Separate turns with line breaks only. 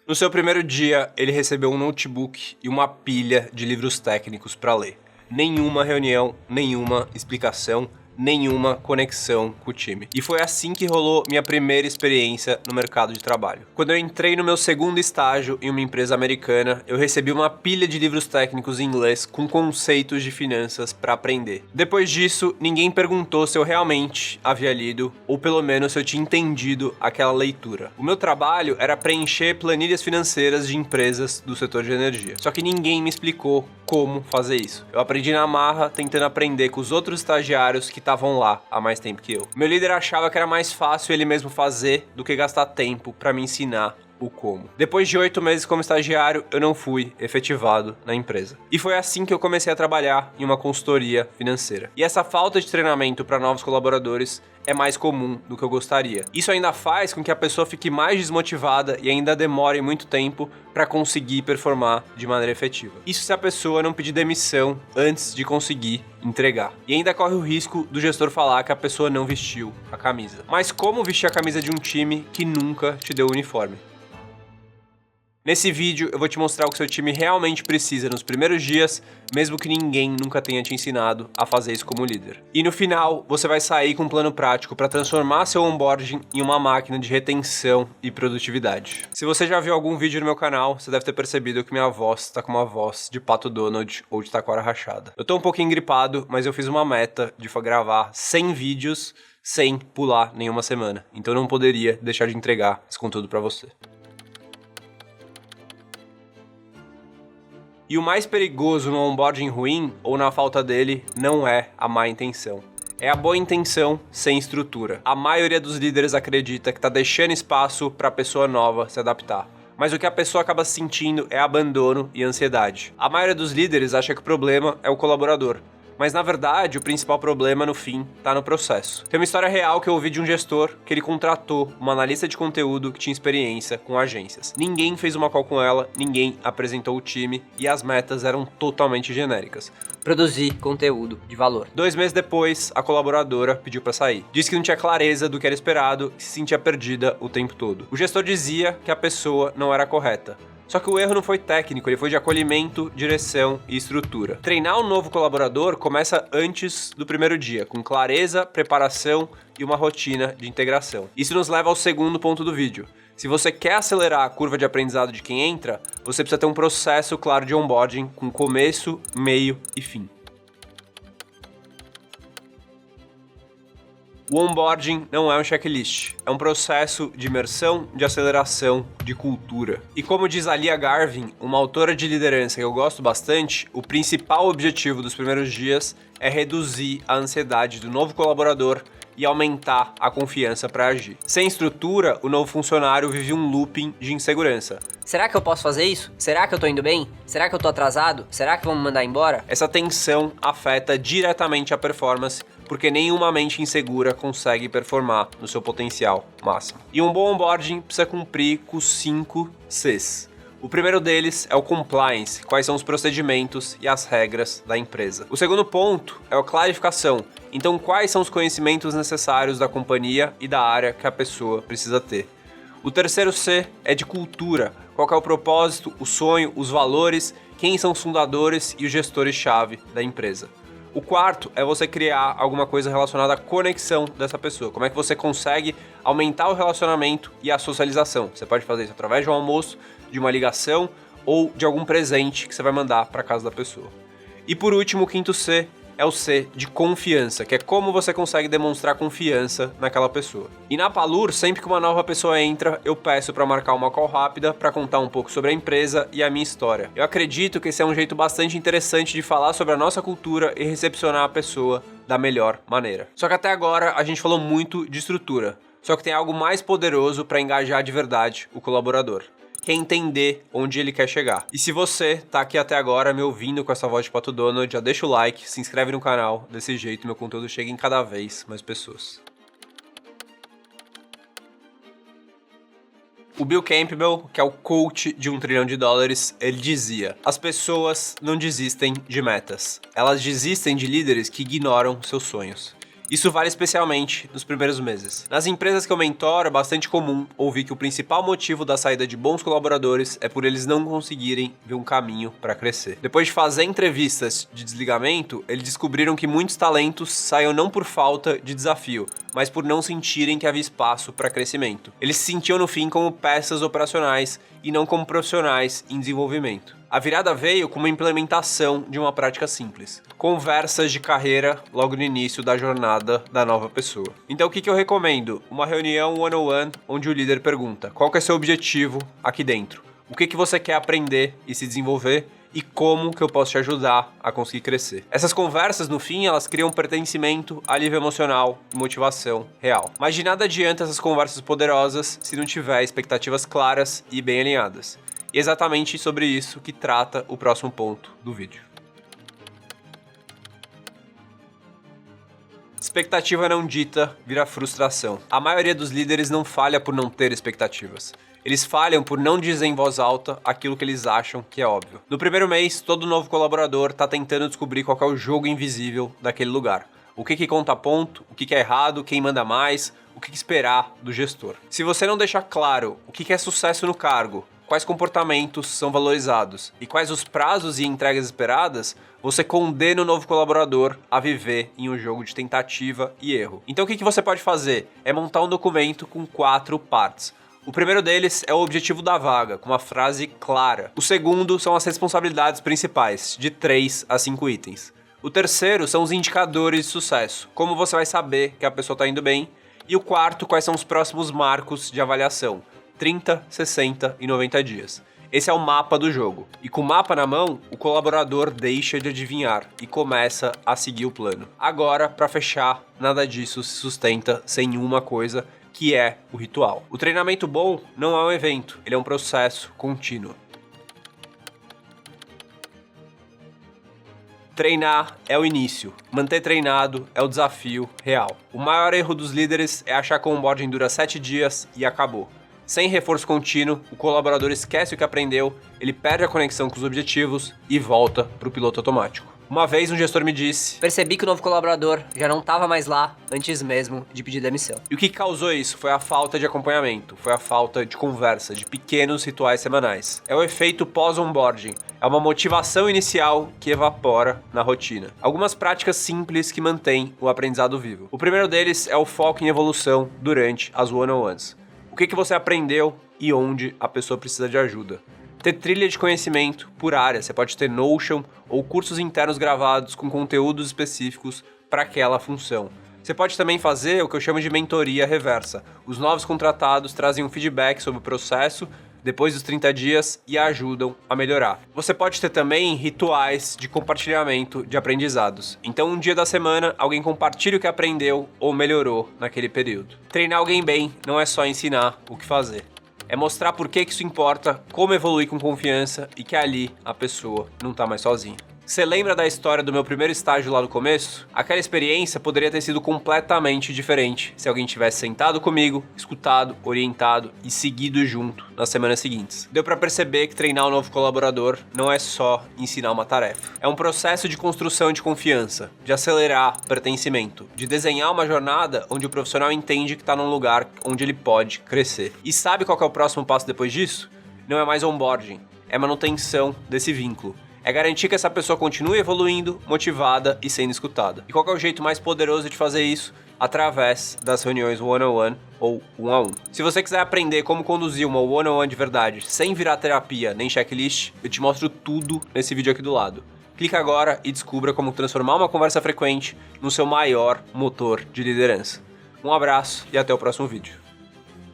No seu primeiro dia, ele recebeu um notebook e uma pilha de livros técnicos para ler. Nenhuma reunião, nenhuma explicação, nenhuma conexão com o time. E foi assim que rolou minha primeira experiência no mercado de trabalho. Quando eu entrei no meu segundo estágio em uma empresa americana, eu recebi uma pilha de livros técnicos em inglês com conceitos de finanças para aprender. Depois disso, ninguém perguntou se eu realmente havia lido, ou pelo menos se eu tinha entendido aquela leitura. O meu trabalho era preencher planilhas financeiras de empresas do setor de energia. Só que ninguém me explicou como fazer isso. Eu aprendi na marra, tentando aprender com os outros estagiários que estavam lá há mais tempo que eu. Meu líder achava que era mais fácil ele mesmo fazer do que gastar tempo para me ensinar o como. Depois de 8 meses como estagiário, eu não fui efetivado na empresa. E foi assim que eu comecei a trabalhar em uma consultoria financeira. E essa falta de treinamento para novos colaboradores é mais comum do que eu gostaria. Isso ainda faz com que a pessoa fique mais desmotivada e ainda demore muito tempo para conseguir performar de maneira efetiva. Isso se a pessoa não pedir demissão antes de conseguir entregar. E ainda corre o risco do gestor falar que a pessoa não vestiu a camisa. Mas como vestir a camisa de um time que nunca te deu o uniforme? Nesse vídeo eu vou te mostrar o que seu time realmente precisa nos primeiros dias, mesmo que ninguém nunca tenha te ensinado a fazer isso como líder. E no final, você vai sair com um plano prático para transformar seu onboarding em uma máquina de retenção e produtividade. Se você já viu algum vídeo no meu canal, você deve ter percebido que minha voz está com uma voz de Pato Donald ou de taquara rachada. Eu tô um pouquinho gripado, mas eu fiz uma meta de gravar 100 vídeos sem pular nenhuma semana. Então eu não poderia deixar de entregar esse conteúdo para você. E o mais perigoso no onboarding ruim, ou na falta dele, não é a má intenção. É a boa intenção sem estrutura. A maioria dos líderes acredita que está deixando espaço para a pessoa nova se adaptar. Mas o que a pessoa acaba sentindo é abandono e ansiedade. A maioria dos líderes acha que o problema é o colaborador. Mas na verdade, o principal problema no fim tá no processo. Tem uma história real que eu ouvi de um gestor que ele contratou uma analista de conteúdo que tinha experiência com agências. Ninguém fez uma call com ela, ninguém apresentou o time e as metas eram totalmente genéricas.
Produzir conteúdo de valor.
2 meses depois, a colaboradora pediu para sair. Disse que não tinha clareza do que era esperado e se sentia perdida o tempo todo. O gestor dizia que a pessoa não era correta. Só que o erro não foi técnico, ele foi de acolhimento, direção e estrutura. Treinar um novo colaborador começa antes do primeiro dia, com clareza, preparação e uma rotina de integração. Isso nos leva ao segundo ponto do vídeo. Se você quer acelerar a curva de aprendizado de quem entra, você precisa ter um processo claro de onboarding com começo, meio e fim. O onboarding não é um checklist, é um processo de imersão, de aceleração, de cultura. E como diz a Lia Garvin, uma autora de liderança que eu gosto bastante, o principal objetivo dos primeiros dias é reduzir a ansiedade do novo colaborador e aumentar a confiança para agir. Sem estrutura, o novo funcionário vive um looping de insegurança.
Será que eu posso fazer isso? Será que eu tô indo bem? Será que eu tô atrasado? Será que vão me mandar embora?
Essa tensão afeta diretamente a performance, porque nenhuma mente insegura consegue performar no seu potencial máximo. E um bom onboarding precisa cumprir com os 5 Cs. O primeiro deles é o compliance, quais são os procedimentos e as regras da empresa. O segundo ponto é a clarificação, então quais são os conhecimentos necessários da companhia e da área que a pessoa precisa ter. O terceiro C é de cultura, qual é o propósito, o sonho, os valores, quem são os fundadores e os gestores-chave da empresa. O quarto é você criar alguma coisa relacionada à conexão dessa pessoa. Como é que você consegue aumentar o relacionamento e a socialização? Você pode fazer isso através de um almoço, de uma ligação ou de algum presente que você vai mandar para casa da pessoa. E por último, o quinto C é o C de confiança, que é como você consegue demonstrar confiança naquela pessoa. E na Palur, sempre que uma nova pessoa entra, eu peço para marcar uma call rápida para contar um pouco sobre a empresa e a minha história. Eu acredito que esse é um jeito bastante interessante de falar sobre a nossa cultura e recepcionar a pessoa da melhor maneira. Só que até agora a gente falou muito de estrutura, só que tem algo mais poderoso para engajar de verdade o colaborador. Quer entender onde ele quer chegar. E se você tá aqui até agora me ouvindo com essa voz de Pato Donald, já deixa o like, se inscreve no canal, desse jeito meu conteúdo chega em cada vez mais pessoas. O Bill Campbell, que é o coach de $1 trilhão, ele dizia: as pessoas não desistem de metas, elas desistem de líderes que ignoram seus sonhos. Isso vale especialmente nos primeiros meses. Nas empresas que eu mentoro, é bastante comum ouvir que o principal motivo da saída de bons colaboradores é por eles não conseguirem ver um caminho para crescer. Depois de fazer entrevistas de desligamento, eles descobriram que muitos talentos saíam não por falta de desafio, mas por não sentirem que havia espaço para crescimento. Eles se sentiam no fim como peças operacionais e não como profissionais em desenvolvimento. A virada veio com uma implementação de uma prática simples. Conversas de carreira logo no início da jornada da nova pessoa. Então o que eu recomendo? Uma reunião one-on-one onde o líder pergunta: qual que é seu objetivo aqui dentro? O que você quer aprender e se desenvolver? E como que eu posso te ajudar a conseguir crescer? Essas conversas, no fim, elas criam pertencimento, alívio emocional e motivação real. Mas de nada adianta essas conversas poderosas se não tiver expectativas claras e bem alinhadas. E é exatamente sobre isso que trata o próximo ponto do vídeo. Expectativa não dita vira frustração. A maioria dos líderes não falha por não ter expectativas. Eles falham por não dizer em voz alta aquilo que eles acham que é óbvio. No primeiro mês, todo novo colaborador está tentando descobrir qual é o jogo invisível daquele lugar. O que conta ponto, o que é errado, quem manda mais, o que esperar do gestor. Se você não deixar claro o que é sucesso no cargo, quais comportamentos são valorizados e quais os prazos e entregas esperadas, você condena o novo colaborador a viver em um jogo de tentativa e erro. Então o que você pode fazer? É montar um documento com 4 partes. O primeiro deles é o objetivo da vaga, com uma frase clara. O segundo são as responsabilidades principais, de 3 a 5 itens. O terceiro são os indicadores de sucesso, como você vai saber que a pessoa está indo bem. E o quarto, quais são os próximos marcos de avaliação, 30, 60 e 90 dias. Esse é o mapa do jogo. E com o mapa na mão, o colaborador deixa de adivinhar e começa a seguir o plano. Agora, para fechar, nada disso se sustenta sem uma coisa, que é o ritual. O treinamento bom não é um evento, ele é um processo contínuo. Treinar é o início, manter treinado é o desafio real. O maior erro dos líderes é achar que o onboarding dura 7 dias e acabou. Sem reforço contínuo, o colaborador esquece o que aprendeu, ele perde a conexão com os objetivos e volta para o piloto automático. Uma vez um gestor me disse:
percebi que o novo colaborador já não estava mais lá antes mesmo de pedir demissão.
E o que causou isso foi a falta de acompanhamento, foi a falta de conversa, de pequenos rituais semanais. É o efeito pós-onboarding, é uma motivação inicial que evapora na rotina. Algumas práticas simples que mantêm o aprendizado vivo. O primeiro deles é o foco em evolução durante as one-on-ones. O que você aprendeu e onde a pessoa precisa de ajuda. Ter trilha de conhecimento por área, você pode ter Notion ou cursos internos gravados com conteúdos específicos para aquela função. Você pode também fazer o que eu chamo de mentoria reversa. Os novos contratados trazem um feedback sobre o processo depois dos 30 dias e ajudam a melhorar. Você pode ter também rituais de compartilhamento de aprendizados. Então, um dia da semana, alguém compartilha o que aprendeu ou melhorou naquele período. Treinar alguém bem não é só ensinar o que fazer. É mostrar por que isso importa, como evoluir com confiança e que ali a pessoa não tá mais sozinha. Você lembra da história do meu primeiro estágio lá no começo? Aquela experiência poderia ter sido completamente diferente se alguém tivesse sentado comigo, escutado, orientado e seguido junto nas semanas seguintes. Deu pra perceber que treinar um novo colaborador não é só ensinar uma tarefa. É um processo de construção de confiança, de acelerar pertencimento, de desenhar uma jornada onde o profissional entende que tá num lugar onde ele pode crescer. E sabe qual que é o próximo passo depois disso? Não é mais onboarding, é manutenção desse vínculo. É garantir que essa pessoa continue evoluindo, motivada e sendo escutada. E qual que é o jeito mais poderoso de fazer isso? Através das reuniões one-on-one ou um-a-um. Se você quiser aprender como conduzir uma one-on-one de verdade, sem virar terapia nem checklist, eu te mostro tudo nesse vídeo aqui do lado. Clica agora e descubra como transformar uma conversa frequente no seu maior motor de liderança. Um abraço e até o próximo vídeo.